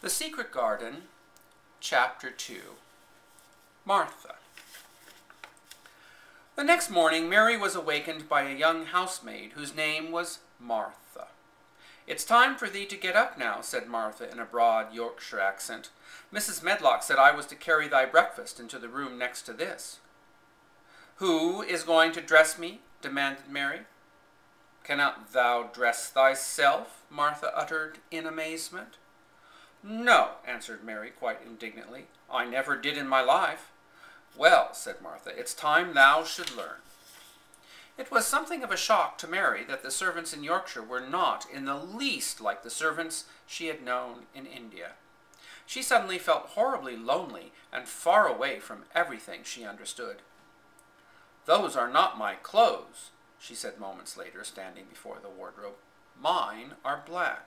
The Secret Garden, Chapter 2. Martha. The next morning, Mary was awakened by a young housemaid whose name was Martha. "It's time for thee to get up now," said Martha in a broad Yorkshire accent. "Mrs. Medlock said I was to carry thy breakfast into the room next to this." "Who is going to dress me?" demanded Mary. "Cannot thou dress thyself?" Martha uttered in amazement. "No," answered Mary quite indignantly. "I never did in my life." "Well," said Martha, "it's time thou should learn." It was something of a shock to Mary that the servants in Yorkshire were not in the least like the servants she had known in India. She suddenly felt horribly lonely and far away from everything she understood. "Those are not my clothes," she said moments later, standing before the wardrobe. "Mine are black."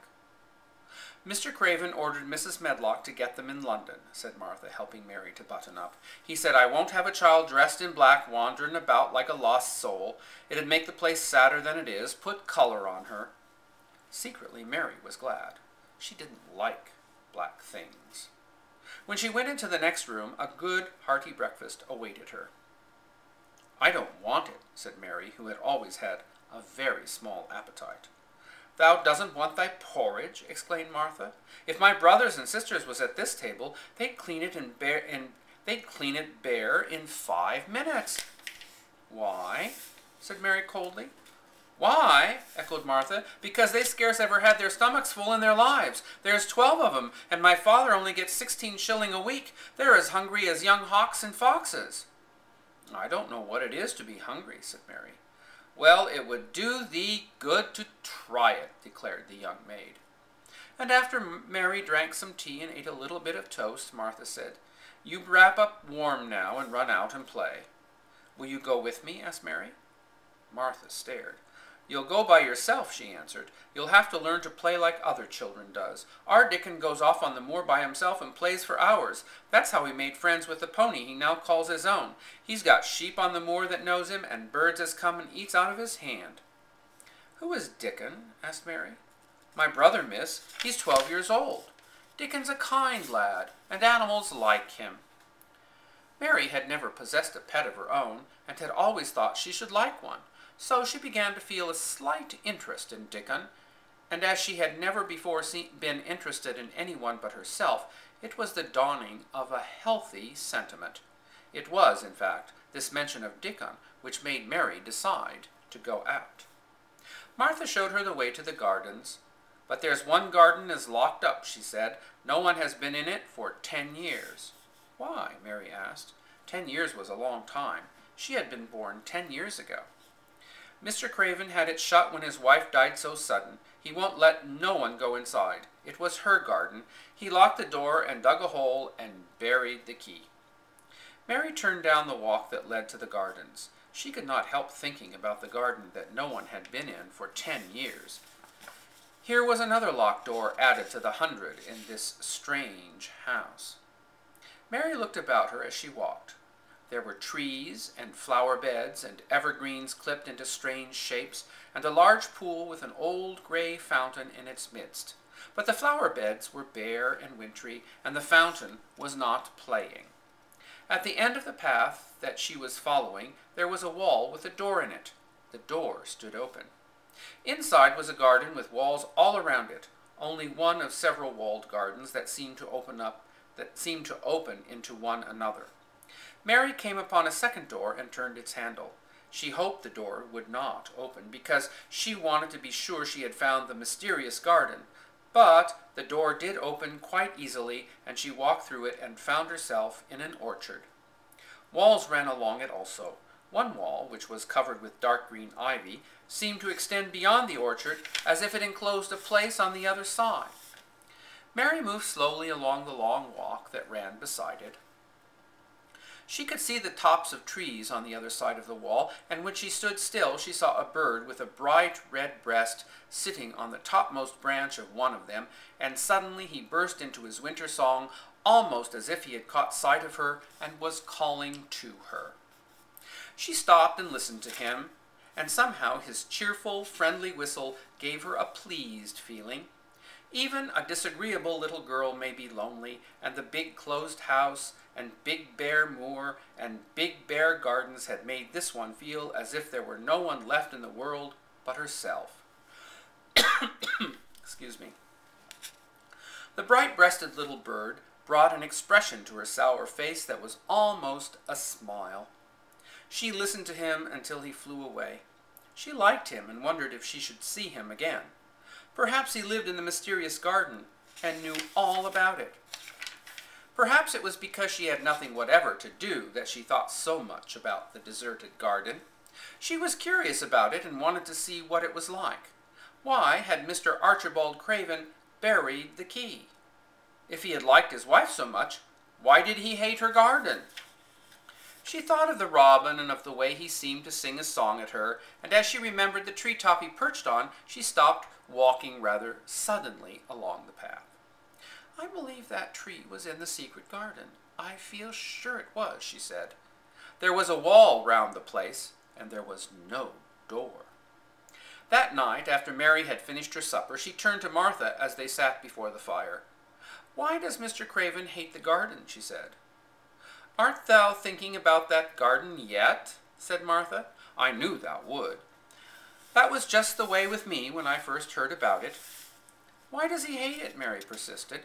"Mr. Craven ordered Mrs. Medlock to get them in London," said Martha, helping Mary to button up. "He said I won't have a child dressed in black wandering about like a lost soul. It'd make the place sadder than it is, put color on her." Secretly, Mary was glad. She didn't like black things. When she went into the next room, a good, hearty breakfast awaited her. "I don't want it," said Mary, who had always had a very small appetite. "Thou doesn't want thy porridge?" exclaimed Martha. "If my brothers and sisters was at this table, they'd clean it bare in 5 minutes." "Why?" said Mary coldly. "Why?" echoed Martha. "Because they scarce ever had their stomachs full in their lives. There's 12 of 'em, and my father only gets 16 shilling a week. They're as hungry as young hawks and foxes." "I don't know what it is to be hungry," said Mary. "Well, it would do thee good to try it," declared the young maid. And after Mary drank some tea and ate a little bit of toast, Martha said, "You wrap up warm now and run out and play." "Will you go with me?" asked Mary. Martha stared. "You'll go by yourself," she answered. "You'll have to learn to play like other children does. Our Dickon goes off on the moor by himself and plays for hours. That's how he made friends with the pony he now calls his own. He's got sheep on the moor that knows him, and birds as come and eats out of his hand." "Who is Dickon?" asked Mary. "My brother, miss. He's 12 years old. Dickon's a kind lad, and animals like him." Mary had never possessed a pet of her own, and had always thought she should like one. So she began to feel a slight interest in Dickon, and as she had never before been interested in anyone but herself, it was the dawning of a healthy sentiment. It was, in fact, this mention of Dickon which made Mary decide to go out. Martha showed her the way to the gardens. "But there's one garden is locked up," she said. "No one has been in it for 10 years. "Why?" Mary asked. 10 years was a long time. She had been born 10 years ago. "Mr. Craven had it shut when his wife died so sudden. He won't let no one go inside. It was her garden. He locked the door and dug a hole and buried the key." Mary turned down the walk that led to the gardens. She could not help thinking about the garden that no one had been in for 10 years. Here was another locked door added to the 100 in this strange house. Mary looked about her as she walked. There were trees and flower beds and evergreens clipped into strange shapes, and a large pool with an old gray fountain in its midst. But the flower beds were bare and wintry, and the fountain was not playing. At the end of the path that she was following, there was a wall with a door in it. The door stood open. Inside was a garden with walls all around it, only one of several walled gardens that seemed to open into one another. Mary came upon a second door and turned its handle. She hoped the door would not open, because she wanted to be sure she had found the mysterious garden. But the door did open quite easily, and she walked through it and found herself in an orchard. Walls ran along it also. One wall, which was covered with dark green ivy, seemed to extend beyond the orchard, as if it enclosed a place on the other side. Mary moved slowly along the long walk that ran beside it. She could see the tops of trees on the other side of the wall, and when she stood still, she saw a bird with a bright red breast sitting on the topmost branch of one of them, and suddenly he burst into his winter song, almost as if he had caught sight of her and was calling to her. She stopped and listened to him, and somehow his cheerful, friendly whistle gave her a pleased feeling. Even a disagreeable little girl may be lonely, and the big closed house and big bare moor and big bare gardens had made this one feel as if there were no one left in the world but herself. Excuse me. The bright-breasted little bird brought an expression to her sour face that was almost a smile. She listened to him until he flew away. She liked him and wondered if she should see him again. Perhaps he lived in the mysterious garden and knew all about it. Perhaps it was because she had nothing whatever to do that she thought so much about the deserted garden. She was curious about it and wanted to see what it was like. Why had Mr. Archibald Craven buried the key? If he had liked his wife so much, why did he hate her garden? She thought of the robin and of the way he seemed to sing a song at her, and as she remembered the treetop he perched on, she stopped walking rather suddenly along the path. I believe that tree was in the secret garden. I feel sure it was, she said. There was a wall round the place, and there was no door. That night, after Mary had finished her supper, she turned to Martha as they sat before the fire. Why does Mr. Craven hate the garden? She said. Art thou thinking about that garden yet? Said Martha. I knew thou would. That was just the way with me when I first heard about it. Why does he hate it? Mary persisted.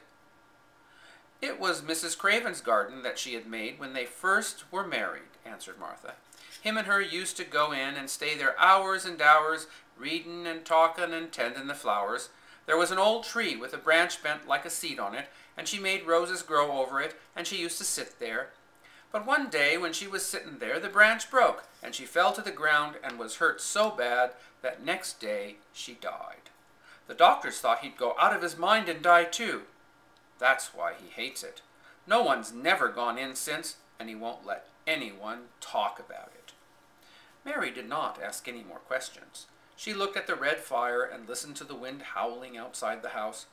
It was Mrs. Craven's garden that she had made when they first were married, answered Martha. Him and her used to go in and stay there hours and hours, readin' and talkin' and tendin' the flowers. There was an old tree with a branch bent like a seat on it, and she made roses grow over it, and she used to sit there. But one day when she was sittin' there, the branch broke, and she fell to the ground and was hurt so bad that next day she died. The doctors thought he'd go out of his mind and die too. That's why he hates it. No one's never gone in since, and he won't let anyone talk about it. Mary did not ask any more questions. She looked at the red fire and listened to the wind howling outside the house.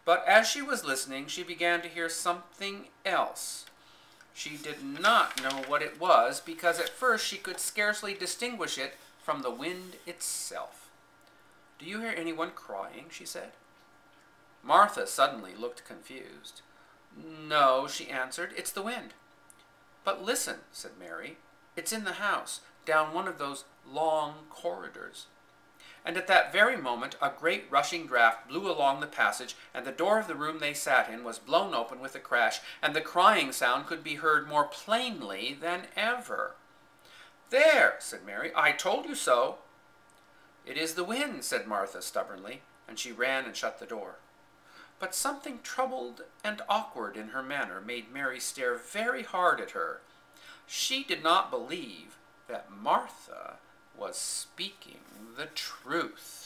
But as she was listening, she began to hear something else. She did not know what it was, because at first she could scarcely distinguish it from the wind itself. Do you hear anyone crying? She said. Martha suddenly looked confused. No, she answered, it's the wind. But listen, said Mary, it's in the house, down one of those long corridors. And at that very moment a great rushing draught blew along the passage, and the door of the room they sat in was blown open with a crash, and the crying sound could be heard more plainly than ever. There, said Mary, I told you so. It is the wind, said Martha stubbornly, and she ran and shut the door. But something troubled and awkward in her manner made Mary stare very hard at her. She did not believe that Martha was speaking the truth.